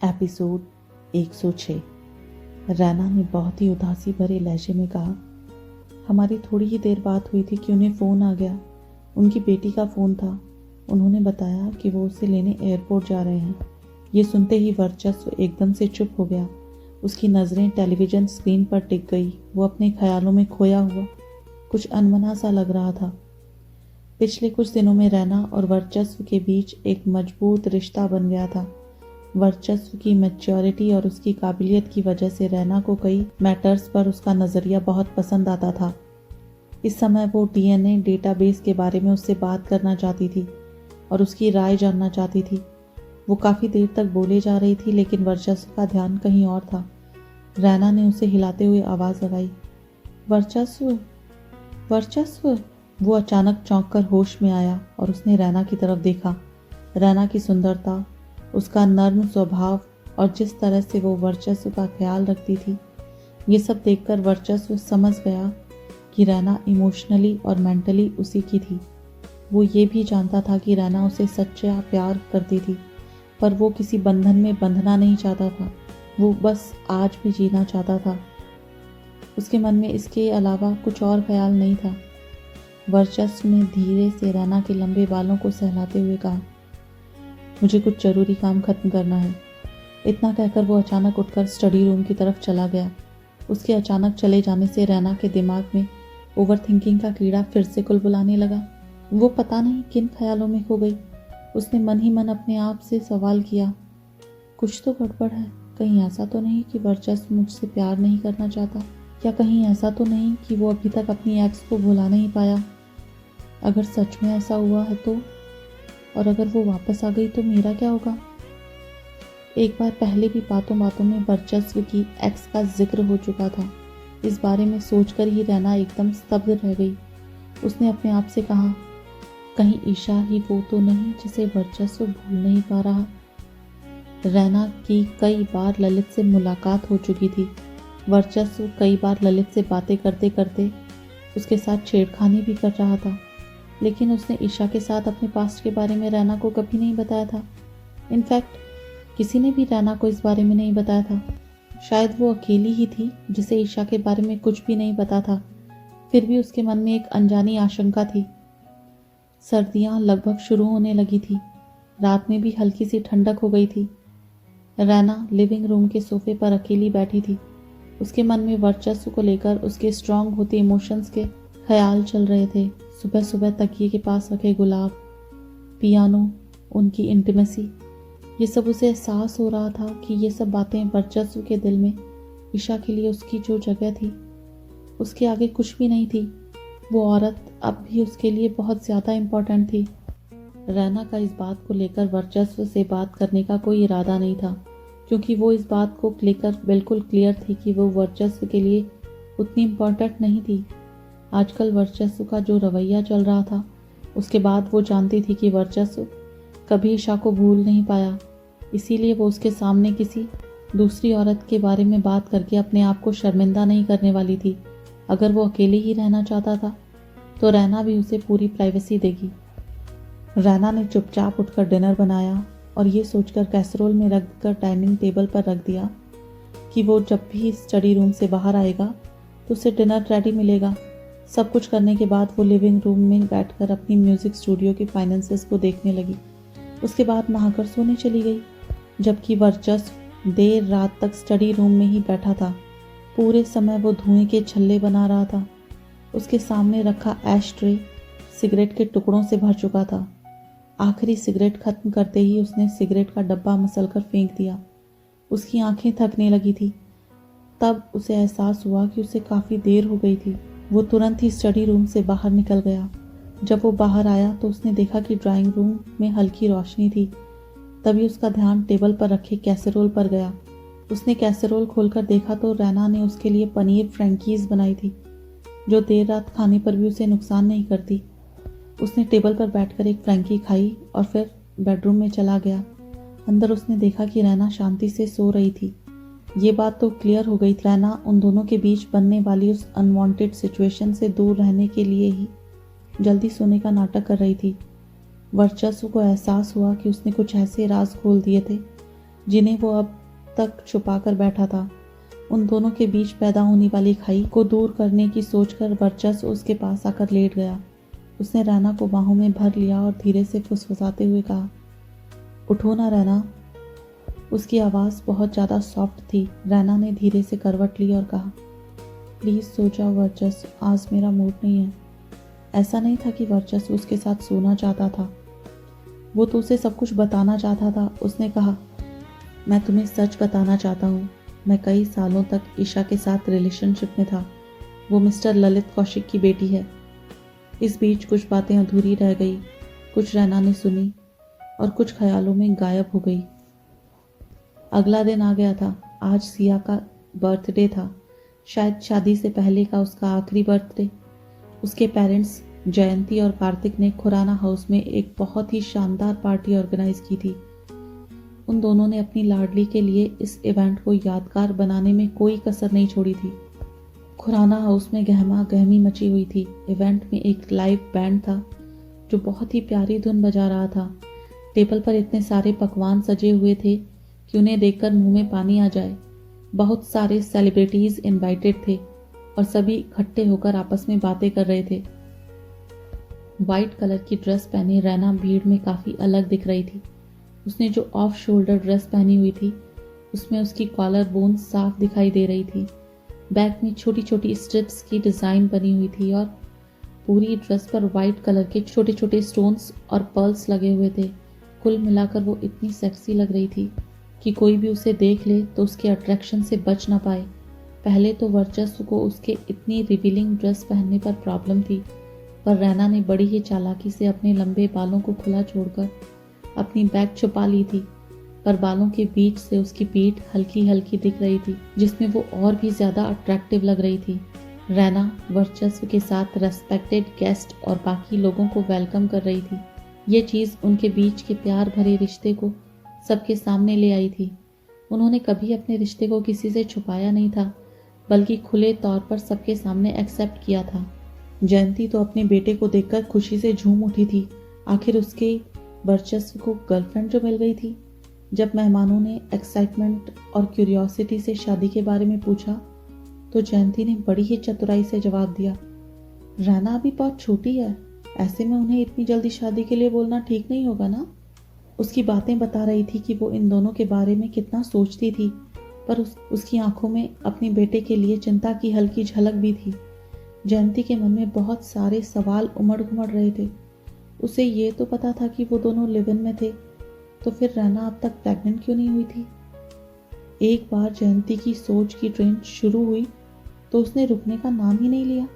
Episode 106। Raina ने बहुत ही उदासी भरे लहजे में कहा, हमारी थोड़ी ही देर बात हुई थी कि उन्हें फ़ोन आ गया। उनकी बेटी का फ़ोन था। उन्होंने बताया कि वो उसे लेने एयरपोर्ट जा रहे हैं। ये सुनते ही वर्चस्व एकदम से चुप हो गया। उसकी नज़रें टेलीविज़न स्क्रीन पर टिक गई। वो अपने ख्यालों में खोया हुआ कुछ अनमना सा लग रहा था। पिछले कुछ दिनों में रैना और वर्चस्व के बीच एक मजबूत रिश्ता बन गया था। वर्चस्व की मैच्योरिटी और उसकी काबिलियत की वजह से रैना को कई मैटर्स पर उसका नज़रिया बहुत पसंद आता था। इस समय वो डीएनए डेटाबेस के बारे में उससे बात करना चाहती थी और उसकी राय जानना चाहती थी। वो काफ़ी देर तक बोले जा रही थी, लेकिन वर्चस्व का ध्यान कहीं और था। रैना ने उसे हिलाते हुए आवाज़ लगाई, वर्चस्व, वर्चस्व। वो अचानक चौंक कर होश में आया और उसने रैना की तरफ देखा। रैना की सुंदरता, उसका नर्म स्वभाव और जिस तरह से वो वर्चस्व का ख्याल रखती थी, ये सब देखकर वर्चस्व समझ गया कि रैना इमोशनली और मेंटली उसी की थी। वो ये भी जानता था कि रैना उसे सच्चा प्यार करती थी, पर वो किसी बंधन में बंधना नहीं चाहता था। वो बस आज भी जीना चाहता था। उसके मन में इसके अलावा कुछ और ख्याल नहीं था। वर्चस्व ने धीरे से रैना के लंबे बालों को सहलाते हुए कहा, मुझे कुछ ज़रूरी काम खत्म करना है। इतना कहकर वो अचानक उठकर स्टडी रूम की तरफ चला गया। उसके अचानक चले जाने से रैना के दिमाग में ओवर थिंकिंग का कीड़ा फिर से कुलबुलाने लगा। वो पता नहीं किन ख्यालों में खो गई। उसने मन ही मन अपने आप से सवाल किया, कुछ तो गड़बड़ है। कहीं ऐसा तो नहीं कि वर्चस्व मुझसे प्यार नहीं करना चाहता, या कहीं ऐसा तो नहीं कि वो अभी तक अपनी एक्स को भुला नहीं पाया। अगर सच में ऐसा हुआ है तो, और अगर वो वापस आ गई तो मेरा क्या होगा? एक बार पहले भी बातों बातों में वर्चस्व की एक्स का जिक्र हो चुका था। इस बारे में सोचकर ही रैना एकदम स्तब्ध रह गई। उसने अपने आप से कहा, कहीं ईशा ही वो तो नहीं जिसे वर्चस्व भूल नहीं पा रहा। रैना की कई बार ललित से मुलाकात हो चुकी थी। वर्चस्व कई बार ललित से बातें करते करते उसके साथ छेड़खानी भी कर रहा था, लेकिन उसने ईशा के साथ अपने पास्ट के बारे में रैना को कभी नहीं बताया था। इनफैक्ट किसी ने भी रैना को इस बारे में नहीं बताया था। शायद वो अकेली ही थी जिसे ईशा के बारे में कुछ भी नहीं पता था। फिर भी उसके मन में एक अनजानी आशंका थी। सर्दियां लगभग शुरू होने लगी थी। रात में भी हल्की सी ठंडक हो गई थी। रैना लिविंग रूम के सोफे पर अकेली बैठी थी। उसके मन में वर्चस्व को लेकर उसके स्ट्रांग होते इमोशंस के ख्याल चल रहे थे। सुबह सुबह तकिए के पास रखे गुलाब, पियानो, उनकी इंटीमेसी, ये सब उसे एहसास हो रहा था कि ये सब बातें वर्चस्व के दिल में ईशा के लिए उसकी जो जगह थी, उसके आगे कुछ भी नहीं थी। वो औरत अब भी उसके लिए बहुत ज़्यादा इम्पोर्टेंट थी। रैना का इस बात को लेकर वर्चस्व से बात करने का कोई इरादा नहीं था, क्योंकि वो इस बात को लेकर बिल्कुल क्लियर थी कि वो वर्चस्व के लिए उतनी इम्पोर्टेंट नहीं थी। आजकल वर्चस्व का जो रवैया चल रहा था, उसके बाद वो जानती थी कि वर्चस्व कभी ईशा को भूल नहीं पाया। इसीलिए वो उसके सामने किसी दूसरी औरत के बारे में बात करके अपने आप को शर्मिंदा नहीं करने वाली थी। अगर वो अकेले ही रहना चाहता था तो रैना भी उसे पूरी प्राइवेसी देगी। रैना ने चुपचाप उठकर डिनर बनाया और ये सोचकर कैसरोल में रख कर डाइनिंग टेबल पर रख दिया कि वो जब भी स्टडी रूम से बाहर आएगा तो उसे डिनर रेडी मिलेगा। सब कुछ करने के बाद वो लिविंग रूम में बैठकर अपनी म्यूज़िक स्टूडियो के फाइनेंसेस को देखने लगी। उसके बाद नहाकर सोने चली गई, जबकि वर्चस्व देर रात तक स्टडी रूम में ही बैठा था। पूरे समय वो धुएं के छल्ले बना रहा था। उसके सामने रखा ऐश ट्रे सिगरेट के टुकड़ों से भर चुका था। आखिरी सिगरेट खत्म करते ही उसने सिगरेट का डब्बा मसलकर फेंक दिया। उसकी आंखें थकने लगी थी। तब उसे एहसास हुआ कि उसे काफ़ी देर हो गई थी। वो तुरंत ही स्टडी रूम से बाहर निकल गया। जब वो बाहर आया तो उसने देखा कि ड्राइंग रूम में हल्की रोशनी थी। तभी उसका ध्यान टेबल पर रखे कैसेरोल पर गया। उसने कैसेरोल खोलकर देखा तो रैना ने उसके लिए पनीर फ्रैंकीज बनाई थी, जो देर रात खाने पर भी उसे नुकसान नहीं करती। उसने टेबल पर बैठकर एक फ्रैंकी खाई और फिर बेडरूम में चला गया। अंदर उसने देखा कि रैना शांति से सो रही थी। ये बात तो क्लियर हो गई, रैना उन दोनों के बीच बनने वाली उस अनवांटेड सिचुएशन से दूर रहने के लिए ही जल्दी सोने का नाटक कर रही थी। वर्चस्व को एहसास हुआ कि उसने कुछ ऐसे राज खोल दिए थे जिन्हें वो अब तक छुपा कर बैठा था। उन दोनों के बीच पैदा होने वाली खाई को दूर करने की सोचकर वर्चस्व उसके पास आकर लेट गया। उसने रैना को बाहों में भर लिया और धीरे से फुसफुसाते हुए कहा, उठो ना रैना। उसकी आवाज़ बहुत ज़्यादा सॉफ्ट थी। रैना ने धीरे से करवट ली और कहा, प्लीज़ सो जाओ वर्चस्व, आज मेरा मूड नहीं है। ऐसा नहीं था कि वर्चस्व उसके साथ सोना चाहता था, वो तो उसे सब कुछ बताना चाहता था। उसने कहा, मैं तुम्हें सच बताना चाहता हूँ, मैं कई सालों तक ईशा के साथ रिलेशनशिप में था। वो मिस्टर ललित कौशिक की बेटी है। इस बीच कुछ बातें अधूरी रह गई, कुछ रैना ने सुनी और कुछ ख्यालों में गायब हो गई। अगला दिन आ गया था। आज सिया का बर्थडे था, शायद शादी से पहले का उसका आखिरी बर्थडे। उसके पेरेंट्स जयंती और कार्तिक ने खुराना हाउस में एक बहुत ही शानदार पार्टी ऑर्गेनाइज की थी। उन दोनों ने अपनी लाडली के लिए इस इवेंट को यादगार बनाने में कोई कसर नहीं छोड़ी थी। खुराना हाउस में गहमा गहमी मची हुई थी। इवेंट में एक लाइव बैंड था जो बहुत ही प्यारी धुन बजा रहा था। टेबल पर इतने सारे पकवान सजे हुए थे कि उन्हें देखकर मुंह में पानी आ जाए। बहुत सारे सेलिब्रिटीज इनवाइटेड थे और सभी इकट्ठे होकर आपस में बातें कर रहे थे। वाइट कलर की ड्रेस पहने रैना भीड़ में काफ़ी अलग दिख रही थी। उसने जो ऑफ शोल्डर ड्रेस पहनी हुई थी उसमें उसकी कॉलर बोन साफ दिखाई दे रही थी। बैक में छोटी छोटी स्ट्रिप्स की डिज़ाइन बनी हुई थी और पूरी ड्रेस पर वाइट कलर के छोटे छोटे स्टोन्स और पर्ल्स लगे हुए थे। कुल मिलाकर वो इतनी सेक्सी लग रही थी कि कोई भी उसे देख ले तो उसके अट्रैक्शन से बच ना पाए। पहले तो वर्चस्व को उसके इतनी रिवीलिंग ड्रेस पहनने पर प्रॉब्लम थी, पर रैना ने बड़ी ही चालाकी से अपने लंबे बालों को खुला छोड़कर अपनी बैग छुपा ली थी। पर बालों के बीच से उसकी पीठ हल्की हल्की दिख रही थी, जिसमें वो और भी ज़्यादा अट्रैक्टिव लग रही थी। रैना वर्चस्व के साथ रेस्पेक्टेड गेस्ट और बाकी लोगों को वेलकम कर रही थी। ये चीज़ उनके बीच के प्यार भरे रिश्ते को सबके सामने ले आई थी। उन्होंने कभी अपने रिश्ते को किसी से छुपाया नहीं था, बल्कि खुले तौर पर सबके सामने एक्सेप्ट किया था। जयंती तो अपने बेटे को देखकर खुशी से झूम उठी थी। आखिर उसके वर्चस्व को गर्लफ्रेंड जो मिल गई थी। जब मेहमानों ने एक्साइटमेंट और क्यूरियोसिटी से शादी के बारे में पूछा तो जयंती ने बड़ी ही चतुराई से जवाब दिया, रैना अभी बहुत छोटी है, ऐसे में उन्हें इतनी जल्दी शादी के लिए बोलना ठीक नहीं होगा ना। उसकी बातें बता रही थी कि वो इन दोनों के बारे में कितना सोचती थी, पर उसकी आंखों में अपने बेटे के लिए चिंता की हल्की झलक भी थी। जयंती के मन में बहुत सारे सवाल उमड़ घुमड़ रहे थे। उसे ये तो पता था कि वो दोनों लिव इन में थे, तो फिर रैना अब तक प्रेग्नेंट क्यों नहीं हुई थी। एक बार जयंती की सोच की ट्रेन शुरू हुई तो उसने रुकने का नाम ही नहीं लिया।